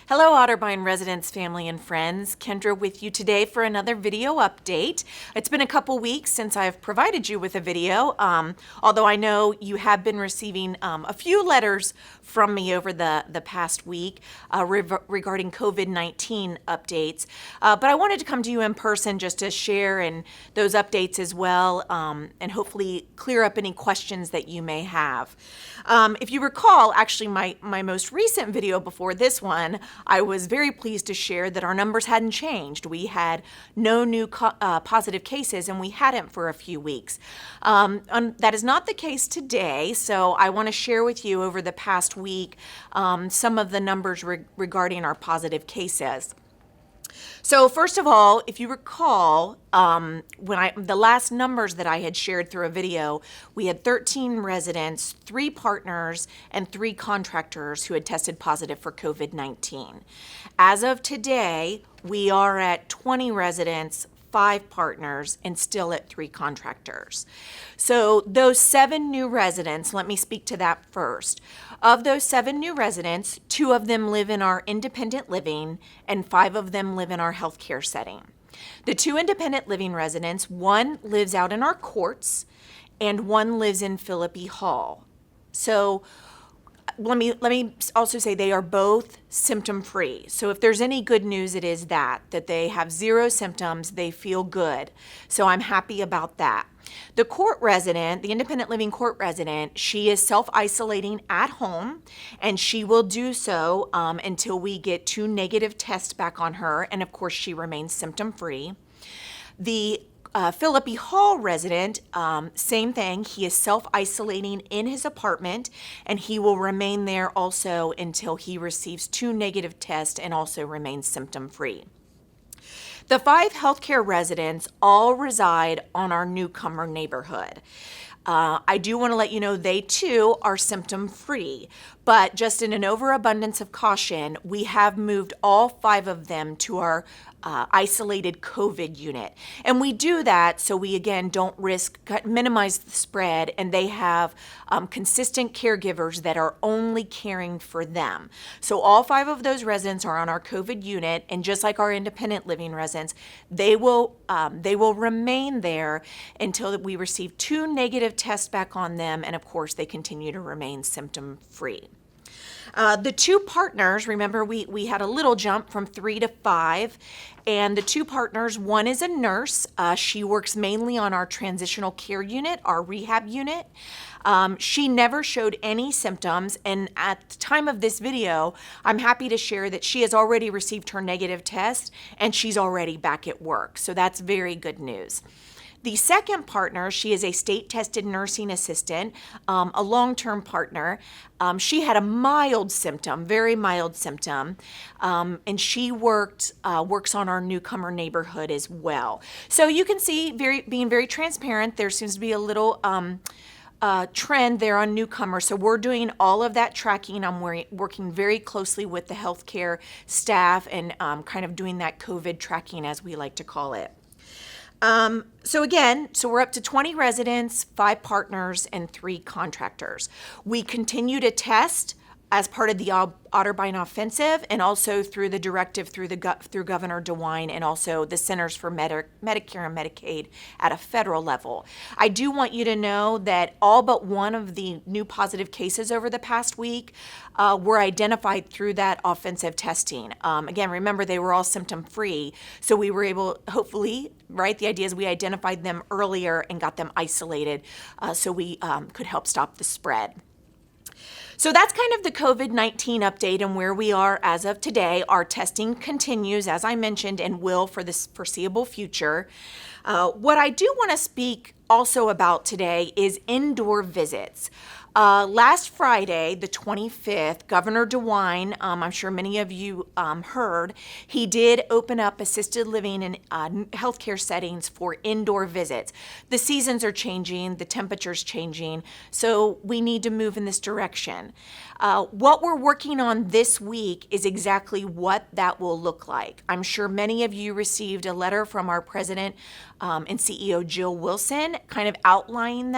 Hello, Otterbein residents, family, and friends. Kendra with you today for another video update. It's been a couple weeks since I've provided you with a video, although I know you have been receiving a few letters from me over the past week regarding COVID-19 updates. But I wanted to come to you in person just to share in those updates as well, and hopefully clear up any questions that you may have. If you recall, actually my most recent video before this one, I was very pleased to share that our numbers hadn't changed. We had no new positive cases, and we hadn't for a few weeks. That is not the case today, so I want to share with you over the past week some of the numbers regarding our positive cases. So first of all, if you recall, the last numbers that I had shared through a video, we had 13 residents, 3 partners, and 3 contractors who had tested positive for COVID-19. As of today, we are at 20 residents, 5 partners, and still at 3 contractors. So those 7 new residents, let me speak to that first. Of those 7 new residents, 2 of them live in our independent living and 5 of them live in our healthcare setting. The 2 independent living residents, 1 lives out in our courts and 1 lives in Philippi Hall. So let me also say they are both symptom-free. So if there's any good news, it is that they have 0 symptoms, they feel good. So I'm happy about that. The court resident, the independent living court resident, she is self-isolating at home, and she will do so until we get 2 negative tests back on her, and of course she remains symptom-free. The Philippi Hall resident, same thing. He is self-isolating in his apartment, and he will remain there also until he receives 2 negative tests and also remains symptom-free. The 5 healthcare residents all reside on our newcomer neighborhood. I do want to let you know they too are symptom-free, but just in an overabundance of caution, we have moved all 5 of them to our isolated COVID unit. And we do that so we, again, don't minimize the spread, and they have consistent caregivers that are only caring for them. So all 5 of those residents are on our COVID unit, and just like our independent living residents, they will remain there until we receive 2 negative tests back on them, and of course they continue to remain symptom-free. The 2 partners, remember we had a little jump from 3 to 5, and the 2 partners, one is a nurse. She works mainly on our transitional care unit, our rehab unit. She never showed any symptoms, and at the time of this video, I'm happy to share that she has already received her negative test, and she's already back at work. So that's very good news. The second partner, she is a state-tested nursing assistant, a long-term partner. She had a mild symptom, very mild symptom, and she works on our newcomer neighborhood as well. So you can see, being very transparent, there seems to be a little trend there on newcomers. So we're doing all of that tracking. I'm working very closely with the healthcare staff and kind of doing that COVID tracking, as we like to call it. So we're up to 20 residents, 5 partners, and 3 contractors. We continue to test as part of the Otterbein Offensive, and also through the directive through Governor DeWine, and also the Centers for Medicare and Medicaid at a federal level. I do want you to know that all but 1 of the new positive cases over the past week were identified through that offensive testing. Again, remember, they were all symptom-free, so we were able, hopefully, right, the idea is we identified them earlier and got them isolated so we could help stop the spread. So that's kind of the COVID-19 update and where we are as of today. Our testing continues, as I mentioned, and will for the foreseeable future. What I do want to speak also about today is indoor visits. Last Friday, the 25th, Governor DeWine, I'm sure many of you heard, he did open up assisted living and healthcare settings for indoor visits. The seasons are changing, the temperature's changing, so we need to move in this direction. What we're working on this week is exactly what that will look like. I'm sure many of you received a letter from our president and CEO Jill Wilson, kind of outlining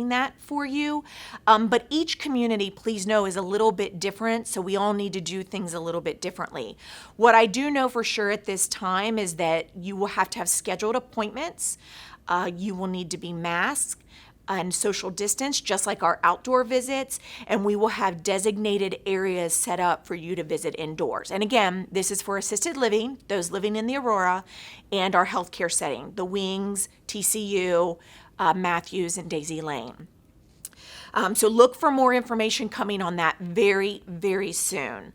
that for you. But each community, please know, is a little bit different, so we all need to do things a little bit differently. What I do know for sure at this time is that you will have to have scheduled appointments. You will need to be masked and social distance, just like our outdoor visits, and we will have designated areas set up for you to visit indoors. And again, this is for assisted living, those living in the Aurora, and our healthcare setting, the Wings, TCU, Matthews, and Daisy Lane. So look for more information coming on that very, very soon.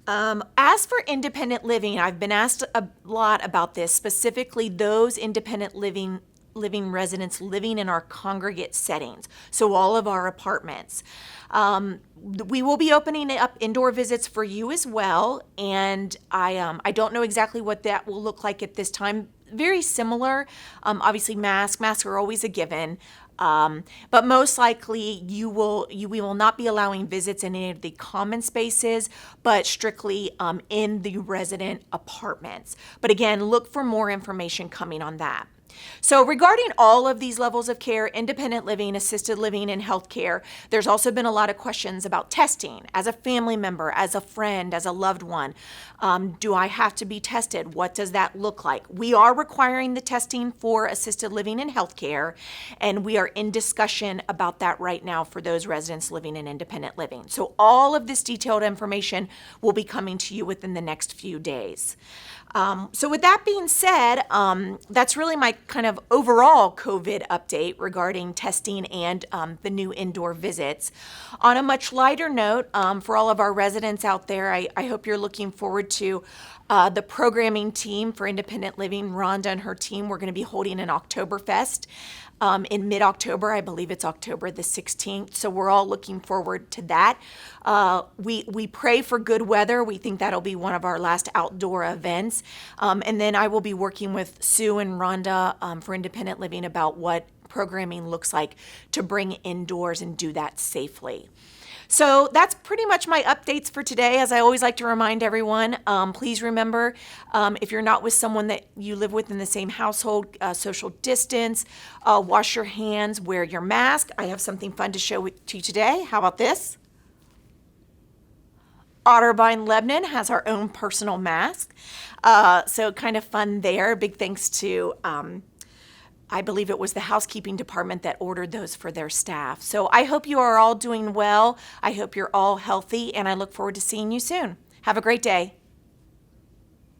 As for independent living, I've been asked a lot about this, specifically those independent living residents living in our congregate settings, so all of our apartments. We will be opening up indoor visits for you as well, and I don't know exactly what that will look like at this time. Very similar. Obviously, masks are always a given. But most likely we will not be allowing visits in any of the common spaces, but strictly in the resident apartments. But again, look for more information coming on that. So regarding all of these levels of care, independent living, assisted living, and healthcare, there's also been a lot of questions about testing. As a family member, as a friend, as a loved one, do I have to be tested? What does that look like? We are requiring the testing for assisted living and healthcare, and we are in discussion about that right now for those residents living in independent living. So all of this detailed information will be coming to you within the next few days. So with that being said, that's really my kind of overall COVID update regarding testing and the new indoor visits. On a much lighter note, for all of our residents out there, I hope you're looking forward to the programming team for independent living. Rhonda and her team, we're going to be holding an Oktoberfest in mid-October. I believe it's October the 16th. So we're all looking forward to that. We pray for good weather. We think that'll be one of our last outdoor events. And then I will be working with Sue and Rhonda for independent living about what programming looks like to bring indoors and do that safely. So that's pretty much my updates for today. As I always like to remind everyone, please remember, if you're not with someone that you live with in the same household, social distance, wash your hands, wear your mask. I have something fun to show to you today. How about this? Otterbein Lebanon has our own personal mask. So kind of fun there. Big thanks to I believe it was the housekeeping department that ordered those for their staff. So I hope you are all doing well. I hope you're all healthy, and I look forward to seeing you soon. Have a great day.